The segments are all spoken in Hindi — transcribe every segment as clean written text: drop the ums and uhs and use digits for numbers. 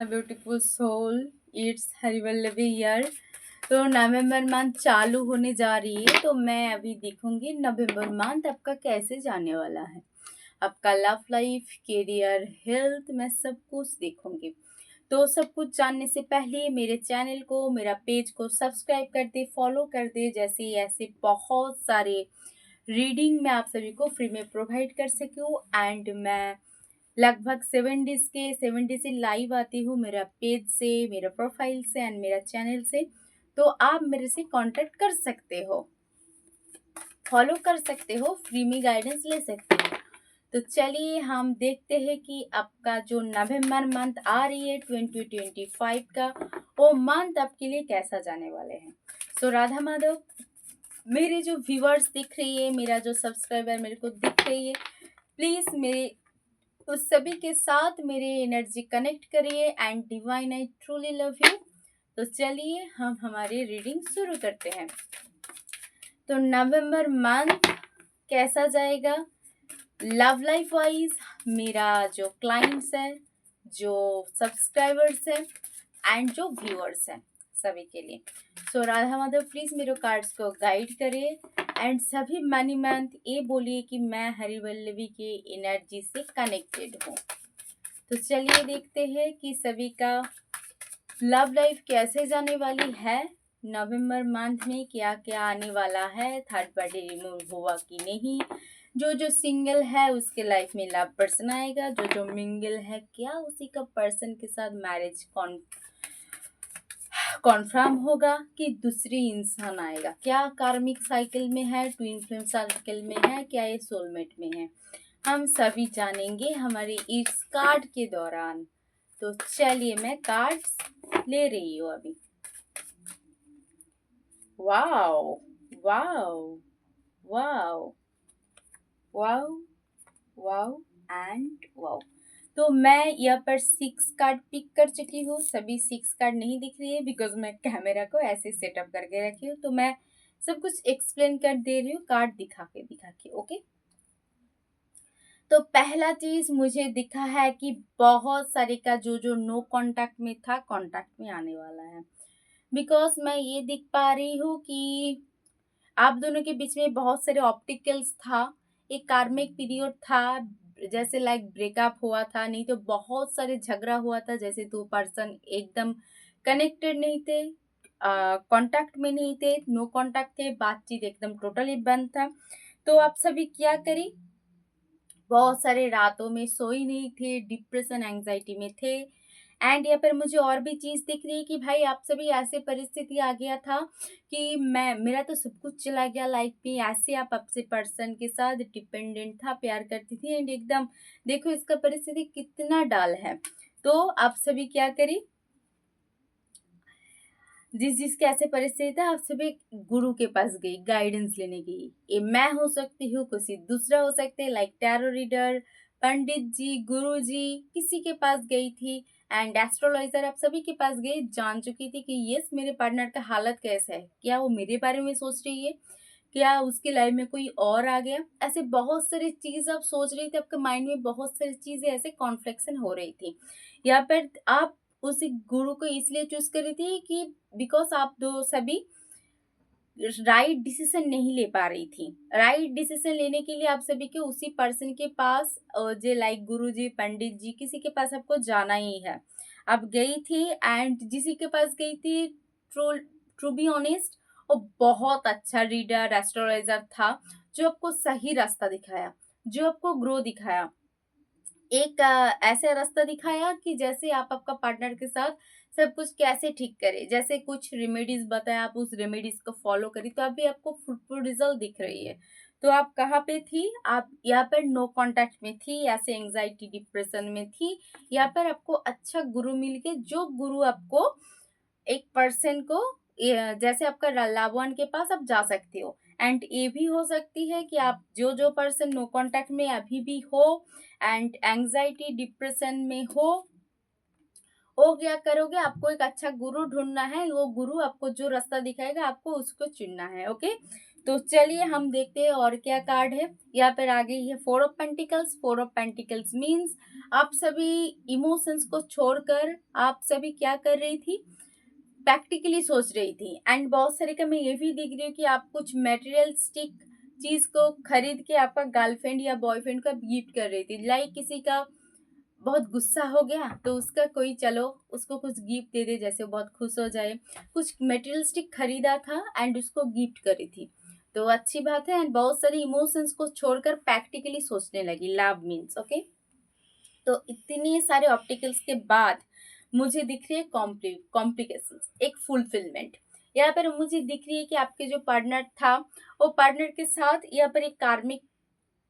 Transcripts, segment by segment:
Beautiful soul, it's Harivallabhi year. तो नवंबर मंथ चालू होने जा रही है, तो मैं अभी देखूंगी नवंबर मंथ आपका कैसे जाने वाला है। आपका लव लाइफ, करियर, हेल्थ, मैं सब कुछ देखूंगी। तो सब कुछ जानने से पहले मेरे चैनल को, मेरा पेज को सब्सक्राइब कर दे, फॉलो कर दे। जैसे ऐसे बहुत सारे रीडिंग मैं आप सभी को फ्री में प्रोवाइड कर सकूँ। एंड मैं लगभग 7 डेज से लाइव आती हूँ, मेरा पेज से, मेरा प्रोफाइल से एंड मेरा चैनल से। तो आप मेरे से कांटेक्ट कर सकते हो, फॉलो कर सकते हो, फ्री में गाइडेंस ले सकते हो। तो चलिए हम देखते हैं कि आपका जो नवंबर मंथ आ रही है 2025 का, वो मंथ आपके लिए कैसा जाने वाले हैं। सो राधा माधव, मेरे जो व्यूअर्स दिख रही है, मेरा जो सब्सक्राइबर मेरे को दिख रही है, प्लीज़ मेरे उस सभी के साथ मेरी एनर्जी कनेक्ट करिए। And divine, I truly love you. तो चलिए हम हमारी रीडिंग शुरू करते हैं। तो नवंबर मंथ कैसा जाएगा लव लाइफ वाइज, मेरा जो क्लाइंट्स है, जो सब्सक्राइबर्स है एंड जो व्यूअर्स हैं, सभी के लिए। सो राधा माधव प्लीज मेरे कार्ड्स को गाइड करिए। एंड सभी मनी मंथ ये बोलिए कि मैं हरिवल्लभी की एनर्जी से कनेक्टेड हूँ। तो चलिए देखते हैं कि सभी का लव लाइफ कैसे जाने वाली है नवंबर मंथ में, क्या क्या आने वाला है, थर्ड पार्टी रिमूव हुआ कि नहीं, जो जो सिंगल है उसके लाइफ में लव पर्सन आएगा, जो जो मिंगल है क्या उसी का पर्सन के साथ मैरिज कॉन्फर्म होगा कि दूसरी इंसान आएगा, क्या कार्मिक साइकिल में है, ट्विन फ्लेम साइकिल में है, क्या ये सोलमेट में है, हम सभी जानेंगे हमारे इस कार्ड के दौरान। तो चलिए मैं कार्ड्स ले रही हूँ अभी। Wow, wow, wow, wow, wow and wow. तो मैं यहाँ पर 6 कार्ड पिक कर चुकी हूँ। सभी 6 कार्ड नहीं दिख रही है बिकॉज मैं कैमरा को ऐसे सेटअप करके रखी हूँ। तो मैं सब कुछ एक्सप्लेन कर दे रही हूँ कार्ड दिखा के ओके। तो पहला चीज मुझे दिखा है कि बहुत सारे का जो जो नो कांटेक्ट में था, कांटेक्ट में आने वाला है। बिकॉज मैं ये देख पा रही हूँ कि आप दोनों के बीच में बहुत सारे ऑप्टिकल्स था, एक कार्मिक पीरियड था, जैसे लाइक ब्रेकअप हुआ था, नहीं तो बहुत सारे झगड़ा हुआ था, जैसे दो पर्सन एकदम कनेक्टेड नहीं थे, कांटेक्ट में नहीं थे, नो कांटेक्ट थे, बातचीत एकदम टोटली बंद था। तो आप सभी क्या करें, बहुत सारे रातों में सोई नहीं थे, डिप्रेशन एंजाइटी में थे। एंड यहाँ पर मुझे और भी चीज दिख रही है कि भाई आप सभी ऐसे परिस्थिति आ गया था कि मेरा तो सब कुछ चला गया लाइफ में, ऐसे आप आपसे पर्सन के साथ डिपेंडेंट था, प्यार करती थी एंड एकदम देखो इसका परिस्थिति कितना डाल है। तो आप सभी क्या करें, जिसकी ऐसे परिस्थिति था, आप सभी गुरु के पास गई गाइडेंस लेने गई। ये मैं हो सकती हूँ, किसी दूसरा हो सकते हैं, लाइक टैरो रीडर, पंडित जी, गुरु जी, किसी के पास गई थी। एंड एस्ट्रोलॉजर आप सभी के पास गई, जान चुकी थी कि यस मेरे पार्टनर का हालत कैसा है, क्या वो मेरे बारे में सोच रही है, क्या उसकी लाइफ में कोई और आ गया। ऐसे बहुत सारी चीज आप सोच रही थी, आपके माइंड में बहुत सारी चीजें ऐसे कॉन्फ्लेक्शन हो रही थी। या फिर आप उसी गुरु को इसलिए चूज करी थी कि बिकॉज आप दो सभी राइट डिसीजन नहीं ले पा रही थी। राइट डिसीजन लेने के लिए आप सभी के उसी पर्सन के पास, जो लाइक गुरु जी, पंडित जी, किसी के पास आपको जाना ही है। आप गई थी एंड जिसी के पास गई थी, ट्रू टू बी ऑनेस्ट, वो बहुत अच्छा रीडर एस्ट्रोलॉजर था, जो आपको सही रास्ता दिखाया, जो आपको ग्रो दिखाया, एक ऐसा रास्ता दिखाया कि जैसे आप आपका पार्टनर के साथ सब कुछ कैसे ठीक करें, जैसे कुछ रेमेडीज बताया, आप उस रेमेडीज को फॉलो करी तो अभी आपको फ्रूटफुल रिजल्ट दिख रही है। तो आप कहाँ पे थी, आप यहाँ पर नो कांटेक्ट में थी, ऐसे एंजाइटी डिप्रेशन में थी। यहाँ पर आपको अच्छा गुरु मिल के, जो गुरु आपको एक पर्सन को जैसे आपका लाभवान के पास आप जा सकते हो। एंड ये भी हो सकती है कि आप जो जो पर्सन नो कांटेक्ट में अभी भी हो एंड एंजाइटी डिप्रेशन में हो क्या करोगे, आपको एक अच्छा गुरु ढूंढना है, वो गुरु आपको जो रास्ता दिखाएगा आपको उसको चुनना है। ओके, तो चलिए हम देखते हैं और क्या कार्ड है। यहाँ पर आगे है 4 of pentacles. 4 of pentacles means आप सभी इमोशंस को छोड़कर आप सभी क्या कर रही थी, प्रैक्टिकली सोच रही थी। एंड बहुत सारे का मैं ये भी देख रही हूँ कि आप कुछ मटेरियलिस्टिक चीज को खरीद के आपका गर्लफ्रेंड या बॉयफ्रेंड का गिफ्ट कर रही थी। लाइक किसी का बहुत गुस्सा हो गया तो उसका कोई चलो उसको कुछ गिफ्ट दे दे, जैसे वो बहुत खुश हो जाए। कुछ मटेरियलिस्टिक खरीदा था एंड उसको गिफ्ट करी थी, तो अच्छी बात है। एंड बहुत सारी इमोशंस को छोड़कर प्रैक्टिकली सोचने लगी, लव मीन्स ओके। तो इतने सारे ऑप्टिकल्स के बाद मुझे दिख रही है कॉम्प्लिकेशंस, एक फुलफिलमेंट। यहाँ पर मुझे दिख रही है कि आपके जो पार्टनर था वो पार्टनर के साथ यहाँ पर एक कार्मिक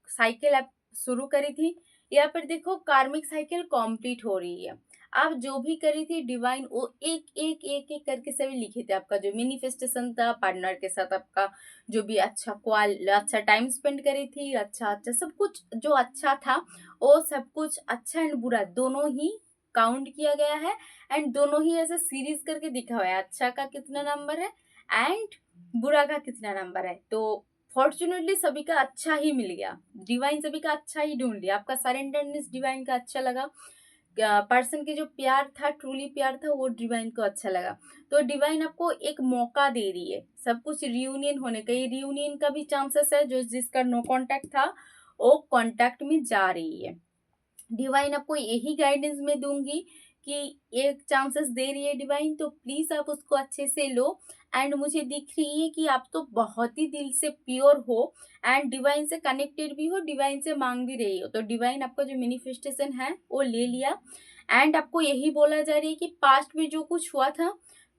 साइकिल आप शुरू करी थी। यहाँ पर देखो कार्मिक साइकिल कंप्लीट हो रही है। आप जो भी करी थी डिवाइन वो एक एक एक एक करके सभी लिखे थे। आपका जो मैनिफेस्टेशन था पार्टनर के साथ, आपका जो भी अच्छा टाइम स्पेंड करी थी, अच्छा अच्छा सब कुछ जो अच्छा था वो सब कुछ अच्छा एंड बुरा दोनों ही काउंट किया गया है। एंड दोनों ही ऐसे सीरीज करके दिखा हुआ है, अच्छा का कितना नंबर है एंड बुरा का कितना नंबर है। तो फॉर्चुनेटली सभी का अच्छा ही मिल गया, डिवाइन सभी का अच्छा ही ढूंढ लिया। आपका सरेंडरनेस डिवाइन का अच्छा लगा, पर्सन के जो प्यार था ट्रूली प्यार था वो डिवाइन को अच्छा लगा। तो डिवाइन आपको एक मौका दे रही है सब कुछ रियूनियन होने का। ये रियूनियन का भी चांसेस है, जो जिसका नो कांटेक्ट था वो कांटेक्ट में जा रही है। डिवाइन आपको यही गाइडेंस में दूंगी कि एक चांसेस दे रही है डिवाइन, तो प्लीज आप उसको अच्छे से लो। एंड मुझे दिख रही है कि आप तो बहुत ही दिल से प्योर हो एंड डिवाइन से कनेक्टेड भी हो, डिवाइन से मांग भी रही हो। तो डिवाइन आपका जो मैनिफेस्टेशन है वो ले लिया। एंड आपको यही बोला जा रही है कि पास्ट में जो कुछ हुआ था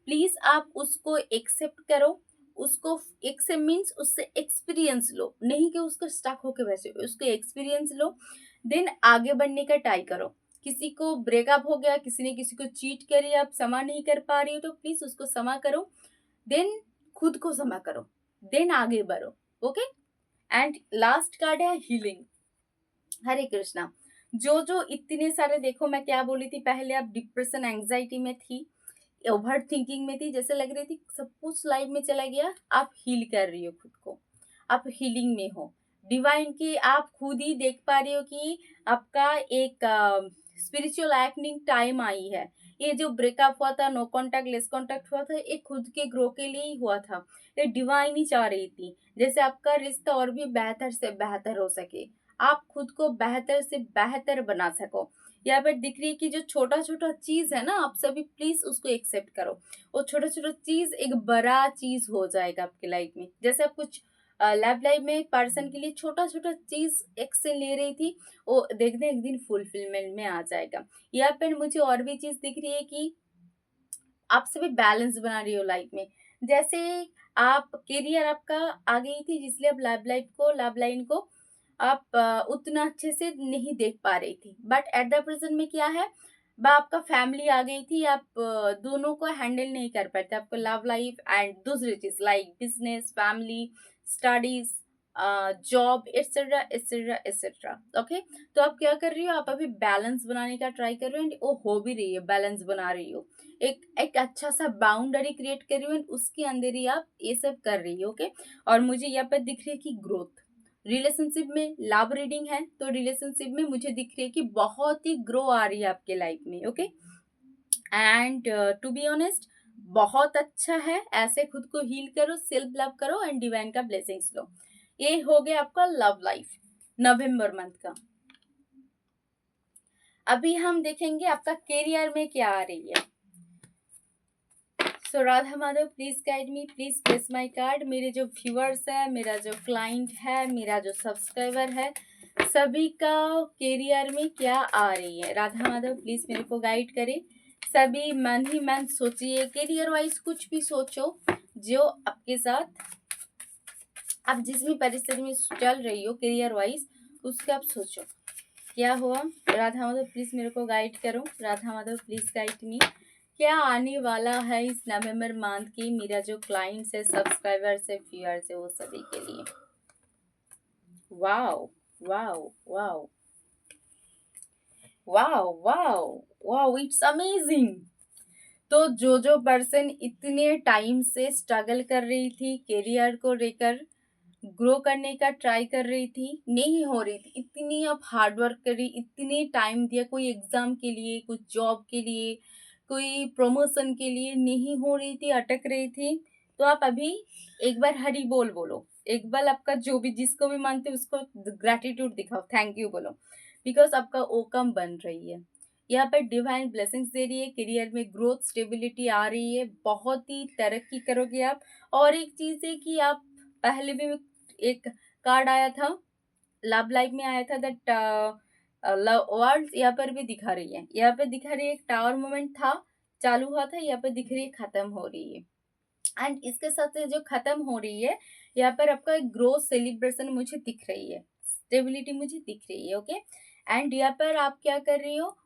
प्लीज आप उसको एक्सेप्ट करो। उसको एक्सेप्ट मीन्स उससे एक्सपीरियंस लो, नहीं कि उसको स्टक होके वैसे, उसको एक्सपीरियंस लो देन आगे बढ़ने का ट्राई करो। किसी को ब्रेकअप हो गया, किसी ने किसी को चीट करी, आप क्षमा नहीं कर पा रही हो तो प्लीज उसको क्षमा करो, देन खुद को क्षमा करो, देन आगे बढ़ो ओके। एंड लास्ट कार्ड है हीलिंग। हरे कृष्णा। जो जो इतने सारे देखो मैं क्या बोली थी पहले, आप डिप्रेशन एंजाइटी में थी, ओवर थिंकिंग में थी, जैसे लग रही थी सब कुछ लाइफ में चला गया, आप हील कर रही हो खुद को, आप हीलिंग में हो। डिवाइन की आप खुद ही देख पा रही हो कि आपका एक स्पिरिचुअल एक्टिंग टाइम आई है। ये जो ब्रेकअप हुआ था, नो कांटेक्ट लेस कांटेक्ट हुआ था, ये खुद के ग्रो के लिए ही हुआ था। ये डिवाइन ही चाह रही थी जैसे आपका रिश्ता और भी बेहतर से बेहतर हो सके, आप खुद को बेहतर से बेहतर बना सको। यहाँ पर दिख रही है कि जो छोटा छोटा चीज है ना, आप सभी प्लीज उसको एक्सेप्ट करो। वो छोटा छोटा चीज एक बड़ा चीज हो जाएगा आपके लाइफ में। जैसे आप कुछ लव लाइफ में पर्सन के लिए छोटा छोटा चीज एक्शन ले रही थी, वो देखते एक दिन फुलफिलमेंट में आ जाएगा। यहाँ पर मुझे और भी चीज दिख रही है कि आप सभी बैलेंस बना रही हो लाइफ में। जैसे आप करियर आपका आ गई थी जिसलिए आप लव लाइन को आप उतना अच्छे से नहीं देख पा रही थी, बट एट द प्रेजेंट में क्या है, आपका फैमिली आ गई थी, आप दोनों को हैंडल नहीं कर पाते। आपको लव लाइफ एंड दूसरी चीज like business, family, studies, job etcetera etcetera etcetera okay. तो आप क्या कर रही हो, आप अभी बैलेंस बनाने का ट्राई कर रहे हो एंड वो हो भी रही है, बैलेंस बना रही हो, एक अच्छा सा बाउंड्री क्रिएट कर रही हो, उसके अंदर ही आप ये सब कर रही हो ओके। और मुझे यहाँ पर दिख रही है कि ग्रोथ, रिलेशनशिप में लव रीडिंग है तो रिलेशनशिप में मुझे दिख रही है कि बहुत ही ग्रो आ रही है आपके लाइफ में okay. And to be honest बहुत अच्छा है, ऐसे खुद को हील करो, सेल्फ लव करो एंड डिवाइन का ब्लेसिंग्स लो। ये हो गया आपका लव लाइफ नवंबर मंथ का। अभी हम देखेंगे आपका करियर में क्या आ रही है। So Radha Madhav please guide me, please place my card. मेरे जो व्यूअर्स है, मेरा जो क्लाइंट है, मेरा जो सब्सक्राइबर है, सभी का करियर में क्या आ रही है। राधा माधव प्लीज मेरे को गाइड करे। सभी मन ही मन सोचिए, करियर वाइज कुछ भी सोचो जो आपके साथ आप जिस भी परिस्थिति में चल रही हो करियर वाइज उसका आप सोचो क्या हुआ। राधा माधव प्लीज मेरे को गाइड करो, राधा माधव प्लीज गाइड मी। क्या आने वाला है इस नवंबर मंथ की मेरा जो क्लाइंट्स है, सब्सक्राइबर्स है, व्यूअर्स है, वो सभी के लिए। Wow wow wow wow wow wow, it's amazing. तो जो पर्सन इतने टाइम से स्ट्रगल कर रही थी करियर को लेकर, ग्रो करने का ट्राई कर रही थी, नहीं हो रही थी। इतनी आप हार्ड वर्क करी, इतने टाइम दिया, कोई एग्ज़ाम के लिए, कुछ जॉब के लिए, कोई प्रमोशन के लिए, नहीं हो रही थी, अटक रही थी। तो आप अभी एक बार हरि बोल बोलो। एक बार आपका जो भी जिसको भी मानते हो उसको ग्रैटिट्यूड दिखाओ, थैंक यू बोलो। बिकॉज़ आपका ओकम बन रही है। यहाँ पर डिवाइन ब्लेसिंग्स दे रही है, करियर में ग्रोथ, स्टेबिलिटी आ रही है, बहुत ही तरक्की करोगे आप। और एक चीज़ है कि आप पहले भी एक कार्ड आया था, लव लाइफ में आया था, दैट लव वर्ड्स यहाँ पर भी दिखा रही है। यहाँ पे दिखा रही है एक टावर मोमेंट था, चालू हुआ था, यहाँ पे दिख रही है खत्म हो रही है। एंड इसके साथ से जो खत्म हो रही है, यहाँ पर आपका एक ग्रोथ सेलिब्रेशन मुझे दिख रही है, स्टेबिलिटी मुझे दिख रही है। ओके, एंड यहाँ पर आप क्या कर रही हो,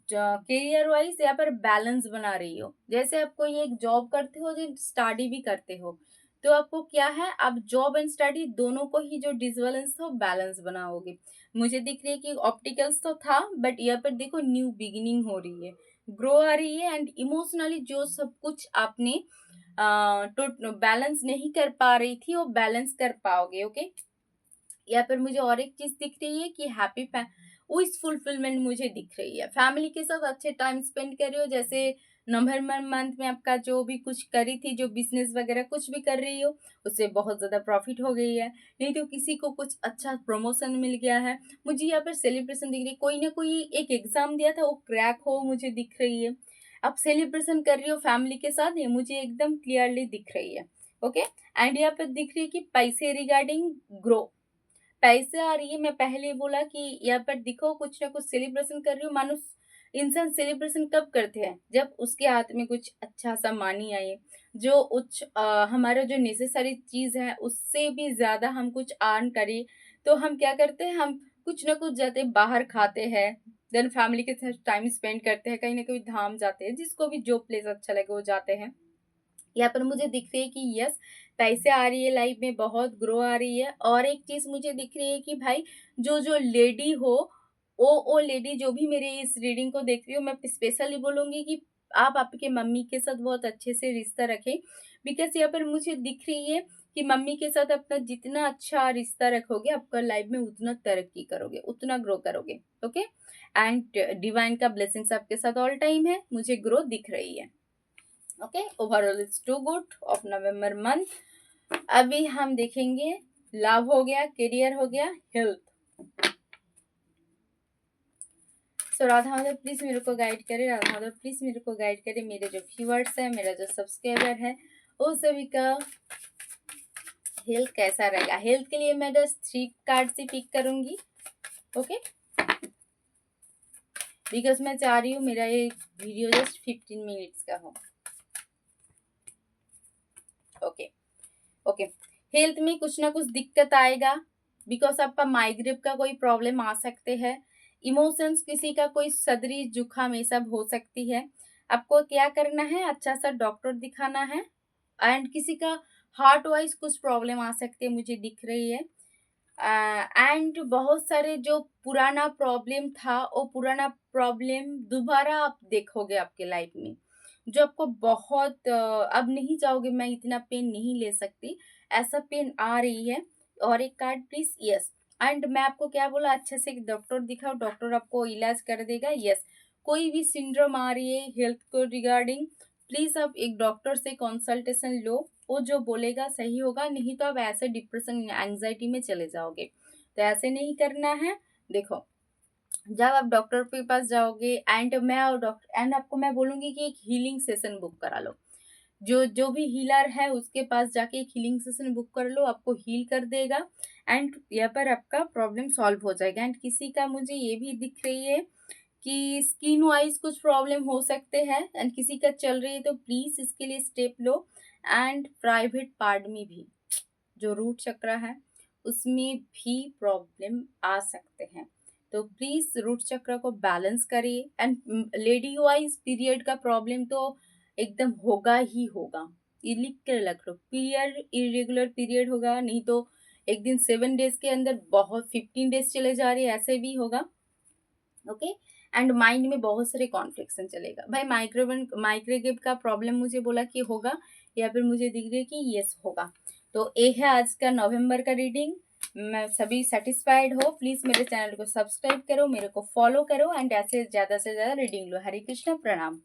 करियर वाइज यहाँ पर बैलेंस बना रही हो। जैसे आप कोई एक जॉब करते हो, जो स्टडी भी करते हो, तो आपको क्या है, आप जॉब एंड स्टडी दोनों को ही जो डिसबैलेंस था वो बैलेंस बनाओगे। मुझे दिख रही है कि ऑप्टिकल्स तो था, बट यहाँ पर देखो न्यू बिगिनिंग हो रही है, ग्रो आ रही है। एंड इमोशनली जो सब कुछ आपने तो बैलेंस नहीं कर पा रही थी, वो बैलेंस कर पाओगे। ओके, यहाँ पर मुझे और एक चीज दिख रही है कि हैप्पी विश फुलफिलमेंट मुझे दिख रही है। फैमिली के साथ अच्छे टाइम स्पेंड कर रही हो। जैसे नवंबर मंथ में आपका जो भी कुछ करी थी, जो बिजनेस वगैरह कुछ भी कर रही हो, उससे बहुत ज़्यादा प्रॉफिट हो गई है। नहीं तो किसी को कुछ अच्छा प्रमोशन मिल गया है। मुझे यहाँ पर सेलिब्रेशन दिख रही है, कोई ना कोई एक एग्जाम दिया था वो क्रैक हो, मुझे दिख रही है। आप सेलिब्रेशन कर रही हो फैमिली के साथ, ये मुझे एकदम क्लियरली दिख रही है। ओके, एंड यहाँ पर दिख रही है कि पैसे रिगार्डिंग ग्रो, पैसे आ रही है। मैं पहले ही बोला कि यहाँ पर दिखो कुछ ना कुछ सेलिब्रेशन कर रही हूँ। मानो इंसान सेलिब्रेशन कब करते हैं, जब उसके हाथ में कुछ अच्छा सा मनी आए, जो हमारा जो नेसेसरी चीज़ है उससे भी ज़्यादा हम कुछ अर्न करें। तो हम क्या करते हैं, हम कुछ ना कुछ जाते बाहर खाते हैं, देन फैमिली के साथ टाइम स्पेंड करते हैं, कहीं ना कहीं धाम जाते हैं, जिसको भी जो प्लेस अच्छा लगे वो जाते हैं। यहाँ पर मुझे दिख रही है कि यस, पैसे आ रही है, लाइफ में बहुत ग्रो आ रही है। और एक चीज मुझे दिख रही है कि भाई जो जो लेडी हो, वो लेडी जो भी मेरे इस रीडिंग को देख रही हो, मैं स्पेशली बोलूंगी कि आप आपके मम्मी के साथ बहुत अच्छे से रिश्ता रखें। बिकॉज यहाँ पर मुझे दिख रही है कि मम्मी के साथ अपना जितना अच्छा रिश्ता रखोगे, आपका लाइफ में उतना तरक्की करोगे, उतना ग्रो करोगे। ओके, एंड डिवाइन का ब्लेसिंग्स आपके साथ ऑल टाइम है, मुझे ग्रो दिख रही है। Okay, overall it's too good of November month. अभी हम देखेंगे, लव हो गया, करियर हो गया, health. So Radha Madhav please मेरे को गाइड करे, राधा माधव प्लीज मेरे को गाइड करे। मेरे जो व्यूअर्स है, मेरा जो सब्सक्राइबर है, वो सभी का हेल्थ कैसा रहेगा। हेल्थ के लिए मैं जस्ट 3 कार्ड से पिक करूंगी। ओके, बिकॉज मैं चाह रही हूँ मेरा ये वीडियो जस्ट 15 मिनट्स का हो। ओके ओके, हेल्थ में कुछ ना कुछ दिक्कत आएगा, बिकॉज आपका माइग्रेन का कोई प्रॉब्लम आ सकते हैं। इमोशंस, किसी का कोई सदरी जुकाम ये सब हो सकती है। आपको क्या करना है, अच्छा सा डॉक्टर दिखाना है। एंड किसी का हार्ट वाइज कुछ प्रॉब्लम आ सकती है, मुझे दिख रही है। एंड बहुत सारे जो पुराना प्रॉब्लम था, वो पुराना प्रॉब्लम दोबारा आप देखोगे आपके लाइफ में, जो आपको बहुत अब नहीं चाहोगे मैं इतना पेन नहीं ले सकती, ऐसा पेन आ रही है। और एक कार्ड प्लीज, यस। एंड मैं आपको क्या बोला, अच्छे से एक डॉक्टर दिखाओ, डॉक्टर आपको इलाज कर देगा। यस, कोई भी सिंड्रोम आ रही है हेल्थ को रिगार्डिंग, प्लीज आप एक डॉक्टर से कंसल्टेशन लो, वो जो बोलेगा सही होगा। नहीं तो आप ऐसे डिप्रेशन एंजाइटी में चले जाओगे, तो ऐसे नहीं करना है। देखो, जब आप डॉक्टर के पास जाओगे, एंड मैं और डॉक्टर एंड आपको मैं बोलूंगी कि एक हीलिंग सेशन बुक करा लो। जो जो भी हीलर है उसके पास जाके एक हीलिंग सेशन बुक कर लो, आपको हील कर देगा। एंड यहाँ पर आपका प्रॉब्लम सॉल्व हो जाएगा। एंड किसी का मुझे ये भी दिख रही है कि स्किन वाइज कुछ प्रॉब्लम हो सकते हैं, एंड किसी का चल रही है, तो प्लीज इसके लिए step low. And private part में भी जो रूट चक्र है उसमें भी प्रॉब्लम आ सकते हैं, तो प्लीज रूट चक्र को बैलेंस करिए। एंड लेडी वाइज पीरियड का प्रॉब्लम तो एकदम होगा ही होगा, ये लिख कर रख लो, पीरियड इरेगुलर पीरियड होगा, नहीं तो एक दिन 7 डेज के अंदर बहुत 15 डेज चले जा रहे हैं, ऐसे भी होगा। ओके, एंड माइंड में बहुत सारे कॉन्फ्लिक्शन चलेगा। भाई माइग्रेन का प्रॉब्लम मुझे बोला कि होगा, या फिर मुझे दिख रही है कि यस होगा। तो ये है आज का नवंबर का रीडिंग। मैं सभी सेटिस्फाइड हो, प्लीज़ मेरे चैनल को सब्सक्राइब करो, मेरे को फॉलो करो एंड ऐसे ज़्यादा से ज़्यादा रीडिंग लो। हरे कृष्ण, प्रणाम।